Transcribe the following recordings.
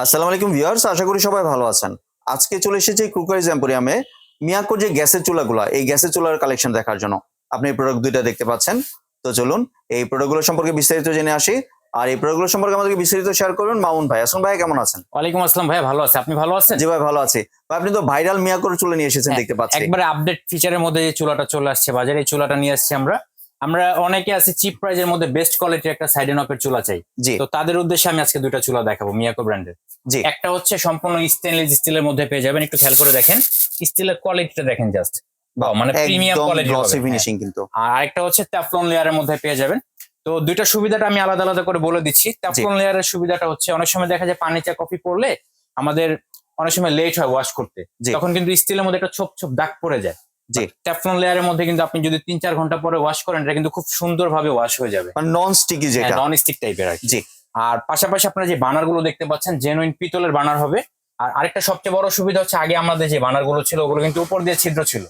আসসালামু আলাইকুম ভিউয়ার্স, আশা করি সবাই ভালো আছেন। আজকে চলে এসেছি কুকারিজ এম্পোরিয়ামে মিয়াকোর যে গ্যাসের চুলাগুলা, এই গ্যাসের চুলার কালেকশন দেখার জন্য। আপনি এই প্রোডাক্ট দুইটা দেখতে পাচ্ছেন। তো চলুন এই প্রোডাক্টগুলো সম্পর্কে বিস্তারিত জেনে আসি। আর এই প্রোডাক্টগুলো সম্পর্কে আমাদেরকে বিস্তারিত শেয়ার করবেন মামুন ভাই। আসুন ভাই, কেমন আছেন? ওয়ালাইকুম আসসালাম ভাই, ভালো আছে? আপনি ভালো আছেন? জি ভাই, ভালো আছি। ভাই, আপনি তো ভাইরাল মিয়াকোর চুলা নিয়ে এসেছেন দেখতে পাচ্ছি। একবারে আপডেট ফিচারের মধ্যে যে চুলাটা চলে আসছে বাজারে, এই চুলাটা নিয়ে আসছি আমরা। আমরা অনেকে আছে চিপ প্রাইজের মধ্যে বেস্ট কোয়ালিটির একটা সাইড নপের চুলা চাই। জি। তো তাদের উদ্দেশ্যে আমি আজকে দুইটা চুলা দেখাবো মিয়াকো ব্র্যান্ডের। জি। একটা হচ্ছে সম্পূর্ণ স্টেনলেস স্টিলের মধ্যে পেয়ে যাবেন, একটু খেয়াল করে দেখেন স্টিলের কোয়ালিটিটা দেখেন জাস্ট, মানে প্রিমিয়াম কোয়ালিটি গ্লসি ফিনিশিং কিন্তু। আর আরেকটা হচ্ছে ট্যাফলন লেয়ারের মধ্যে পেয়ে যাবেন। তো দুইটা সুবিধাটা আমি আলাদা আলাদা করে বলে দিচ্ছি। ট্যাফলন লেয়ারের সুবিধাটা হচ্ছে অনেক সময় দেখা যায় পানি চা কফি পড়লে আমাদের অনেক সময় লেট হয় ওয়াশ করতে, তখন কিন্তু স্টিলের মধ্যে একটা ছোপ ছোপ দাগ পড়ে যায়। জি। ট্যাফলন লেয়ারের মধ্যে কিন্তু আপনি যদি 3-4 ঘন্টা পরে ওয়াশ করেন, এটা কিন্তু খুব সুন্দরভাবে ওয়াশ হয়ে যাবে, মানে নন স্টিকি যেটা। নন স্টিক টাইপের আর কি। জি। আর পাশাপাশি আপনারা যে বানার গুলো দেখতে পাচ্ছেন জেনুইন পিতলের বানার হবে। আর আরেকটা সবচেয়ে বড় সুবিধা হচ্ছে আগে আমাদের যে বানার গুলো ছিল ওগুলো কিন্তু উপর দিয়ে ছিদ্র ছিল,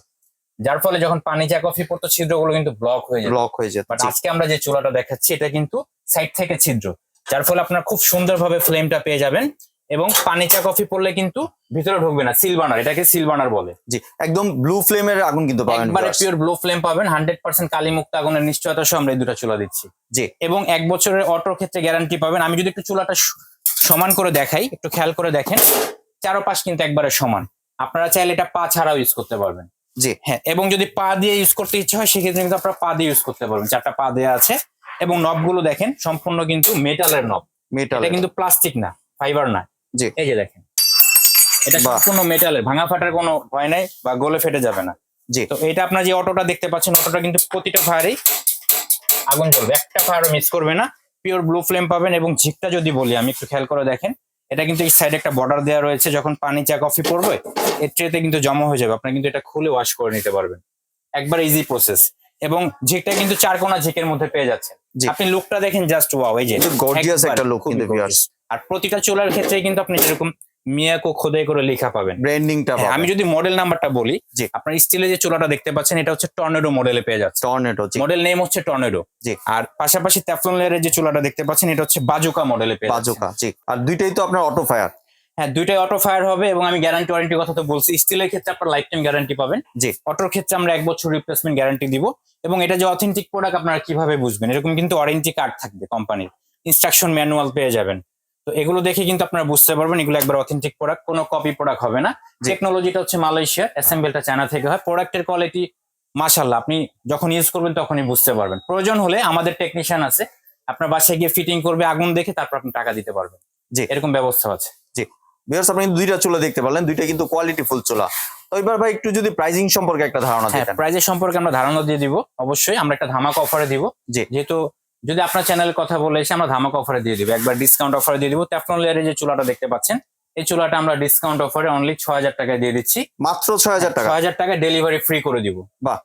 যার ফলে যখন পানি চা কফি পড়তো ছিদ্রগুলো কিন্তু ব্লক হয়ে যেত। বাট আজকে আমরা যে চুলাটা দেখাচ্ছি এটা কিন্তু সাইড থেকে ছিদ্র, যার ফলে আপনারা খুব সুন্দরভাবে ফ্লেমটা পেয়ে যাবেন এবং পানি চা কফি পড়লে কিন্তু ভিতরে ঢুকবে না। সিল বার্নার, এটাকে সিল বার্নার বলে। জি, একদম ব্লু ফ্লেমের আগুন কিন্তু পাবেন। একবারে পিওর ব্লু ফ্লেম পাবেন, 100% কালিমুক্ত আগুনের নিশ্চয়তা সহ আমরা এই দুটো চুলা দিচ্ছি। জি। এবং 1 বছরের অটোর ক্ষেত্রে গ্যারান্টি পাবেন। আমি যদি একটু চুলাটা সমান করে দেখাই, একটু খেয়াল করে দেখেন, চারোপাশ কিন্তু একবারে সমান। আপনারা চাইলে এটা পা ছাড়াও ইউজ করতে পারবেন। জি। হ্যাঁ, এবং যদি পা দিয়ে ইউজ করতে ইচ্ছে হয় সেক্ষেত্রে কিন্তু আপনারা পা দিয়ে ইউজ করতে পারবেন। 4টা পা দেওয়া আছে এবং নবগুলো দেখেন সম্পূর্ণ কিন্তু মেটালের নব, এটা কিন্তু প্লাস্টিক না, ফাইবার না। জি। এই যে দেখেন, এটা সম্পূর্ণ মেটালের, ভাঙা ফাটার কোনো ভয় নাই বা গলে ফেটে যাবে না। জি। তো এটা আপনার যে অটোটা দেখতে পাচ্ছেন, অটোটা কিন্তু প্রতিটা ফায়ারেই আগুন জ্বলবে, একটা ফায়ারও মিস করবে না। পিওর ব্লু ফ্লেম পাবেন। এবং ঝিকটা যদি বলি আমি, একটু খেয়াল করে দেখেন, এটা কিন্তু এই সাইডে একটা বর্ডার দেওয়া রয়েছে, যখন পানি চা কফি পড়বে এর ট্রেতে কিন্তু জমা হয়ে যাবে, আপনি কিন্তু এটা খুলে ওয়াশ করে নিতে পারবেন, একবার ইজি প্রসেস। এবং ঝিকটা কিন্তু 4 কোণা ঝিকের মধ্যে পেয়ে যাচ্ছেন। আপনি লুকটা দেখেন জাস্ট ওয়াও, এই যে গর্জিয়াস একটা লুক কিন্তু ভিউয়ার্স। আর প্রতিটা চুলার ক্ষেত্রে কিন্তু আপনি এরকম মিয়াকো খোদাই করে লেখা পাবেন, ব্র্যান্ডিংটা পাবেন। আমি যদি মডেল নাম্বারটা বলি, জি, আপনার স্টিলের যে চুলাটা দেখতে পাচ্ছেন এটা হচ্ছে টর্নেডো মডেলে পেয়ে যাচ্ছে। টর্নেডো, জি, মডেল নেম হচ্ছে টর্নেডো। জি। আর পাশাপাশি ট্যাফলন লেয়ারের যে চুলাটা দেখতে পাচ্ছেন এটা হচ্ছে বাজুকা মডেলে পেয়ে যাচ্ছে। বাজুকা, জি। আর দুইটাই তো আপনার অটো ফায়ার। হ্যাঁ, দুইটাই অটো ফায়ার হবে। এবং আমি গ্যারান্টি ওয়ারেন্টির কথা তো বলছি, স্টিলের ক্ষেত্রে আপনার লাইফ টাইম গ্যারান্টি পাবেন। জি। অটোর ক্ষেত্রে আমরা 1 বছর রিপ্লেসমেন্ট গ্যারান্টি দিব। এবং এটা যে অথেন্টিক প্রোডাক্ট আপনারা কিভাবে বুঝবেন, এরকম কিন্তু ওয়ারেন্টি কার্ড থাকবে, কোম্পানির ইনস্ট্রাকশন ম্যানুয়াল পেয়ে যাবেন। তো এগুলো দেখে কিন্তু আপনারা বুঝতে পারবেন এগুলো একবার অথেন্টিক প্রোডাক্ট, কোনো কপি প্রোডাক্ট হবে না। টেকনোলজিটা হচ্ছে মালয়েশিয়া, অ্যাসেম্বলটা চায়না থেকে হয়। প্রোডাক্টের কোয়ালিটি মাশাআল্লাহ, আপনি যখন ইউজ করবেন তখনই বুঝতে পারবেন। প্রয়োজন হলে আমাদের টেকনিশিয়ান আছে, আপনার বাসায় গিয়ে ফিটিং করবে, আগুন দেখে তারপর আপনি টাকা দিতে পারবেন। জি, এরকম ব্যবস্থা আছে। জি ভিউয়ার্স, আপনি দুইটা চুলা দেখতে পারলেন, দুইটা কিন্তু কোয়ালিটি ফুল চুলা। তো এবার ভাই একটু যদি প্রাইসিং সম্পর্কে একটা ধারণা দিতেন। প্রাইজের সম্পর্কে আমরা ধারণা দিয়ে দিব, অবশ্যই আমরা একটা ধামাকা অফারে দিব। যেহেতু যদি আপনার চ্যানেলের কথা বলে এসে আমরা ধামাকা অফারে দিয়ে দিব, একবার ডিসকাউন্ট অফারে দিয়ে দিব। ট্যাফলন লেয়ারের যে চুলাটা দেখতে পাচ্ছেন, এই চুলাটা আমরা ডিসকাউন্ট অফারে অনলি 6000 টাকায় দিয়ে দিচ্ছি। মাত্র 6000 টাকা? 6000 টাকায় ডেলিভারি ফ্রি করে দিব। বাহ।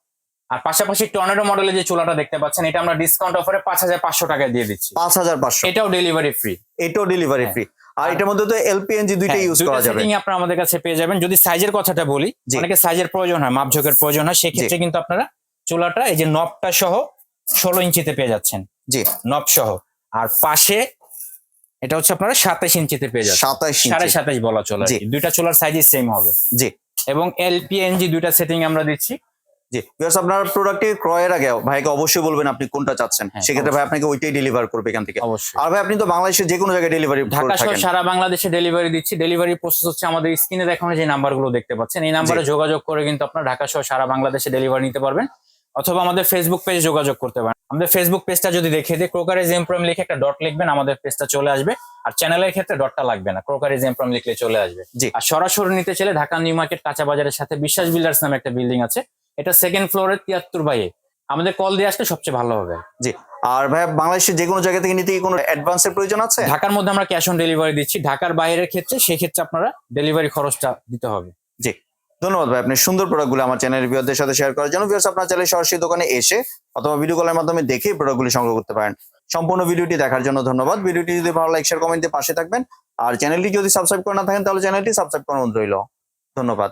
আর পাশাপাশি টর্নেডো মডেলের যে চুলাটা দেখতে পাচ্ছেন, এটা আমরা ডিসকাউন্ট অফারে 5500 টাকায় দিয়ে দিচ্ছি। 5500? এটাও ডেলিভারি ফ্রি। এটাও ডেলিভারি ফ্রি। আর এটার মধ্যে তো এলপিএনজি দুইটাই ইউজ করা যাবে। সেটিং আপনারা আমাদের কাছে পেয়ে যাবেন। যদি সাইজের কথাটা বলি, অনেকে সাইজের প্রয়োজন হয়, মাপঝোকের প্রয়োজন হয়, সেক্ষেত্রে কিন্তু আপনারা চুলাটা এই যে নবটা সহ 16 ইঞ্চিতে পেয়ে যাচ্ছেন। জি, নব সহ। আর পাশে এটা হচ্ছে আপনারা 27 ইঞ্চিতে পেয়ে যাচ্ছেন। 27.5 বলা চলে। দুইটা চুলার সাইজই সেম হবে। জি। এবং এলপিএনজি দুইটা সেটিং আমরা দিচ্ছি। জি ভিউয়ার্স, আপনার প্রোডাক্টটি ক্রয়ের আগে ভাইকে অবশ্যই বলবেন আপনি কোনটা চাচ্ছেন, সেক্ষেত্রে ভাই আপনাকে ওইটাই ডেলিভার করবে এখান থেকে। অবশ্যই। আর ভাই আপনি তো বাংলাদেশের যে কোনো জায়গায় ডেলিভারি করে থাকেন। ঢাকা সহ সারা বাংলাদেশে ডেলিভারি দিচ্ছি। ডেলিভারি প্রসেস হচ্ছে আমাদের স্ক্রিনে দেখানো যে নাম্বারগুলো দেখতে পাচ্ছেন, এই নাম্বারে যোগাযোগ করে কিন্তু আপনারা ঢাকা সহ সারা বাংলাদেশে ডেলিভারি নিতে পারবেন, অথবা আমাদের ফেসবুক পেজে যোগাযোগ করতে পারেন। আমাদের ফেসবুক পেজটা যদি দেখে দিই, ক্রোকারিজ এম্পোরিয়াম লিখে একটা ডট লিখবেন, আমাদের পেজটা চলে আসবে। আর চ্যানেলের ক্ষেত্রে ডটটা লাগবে না, ক্রোকারিজ এম্পোরিয়াম লিখলে চলে আসবে। আর সরাসরি নিতে চাইলে ঢাকা নিউ মার্কেট কাঁচা বাজারের সাথে বিশ্বাস বিল্ডার্স নামে একটা বিল্ডিং আছে, এটা 2nd ফ্লোরে 73/A। আমাদের কল দিয়ে আসলে সবচেয়ে ভালো হবে। জি। আর ভাই বাংলাদেশের যে কোনো জায়গা থেকে নিতে কি কোনো অ্যাডভান্সের প্রয়োজন আছে? ঢাকার মধ্যে আমরা ক্যাশ অন ডেলিভারি দিচ্ছি, ঢাকার বাইরের ক্ষেত্রে সেক্ষেত্রে আপনারা ডেলিভারি খরচটা দিতে হবে। জি, ধন্যবাদ ভাই, আপনি সুন্দর প্রোডাক্টগুলো আমার চ্যানেলের ভিউয়ারদের সাথে শেয়ার করার জন্য। ভিউয়ার্স, আপনারা চাইলে সরাসরি দোকানে এসে অথবা ভিডিও কলের মাধ্যমে দেখে প্রোডাক্টগুলি সংগ্রহ করতে পারেন। সম্পূর্ণ ভিডিওটি দেখার জন্য ধন্যবাদ। ভিডিওটি যদি ভালো লাইক শেয়ার কমেন্ট দিয়ে পাশে থাকবেন। আর চ্যানেলটি যদি সাবস্ক্রাইব করে না থাকেন তাহলে চ্যানেলটি সাবস্ক্রাইব করার অনুরোধ রইল। ধন্যবাদ।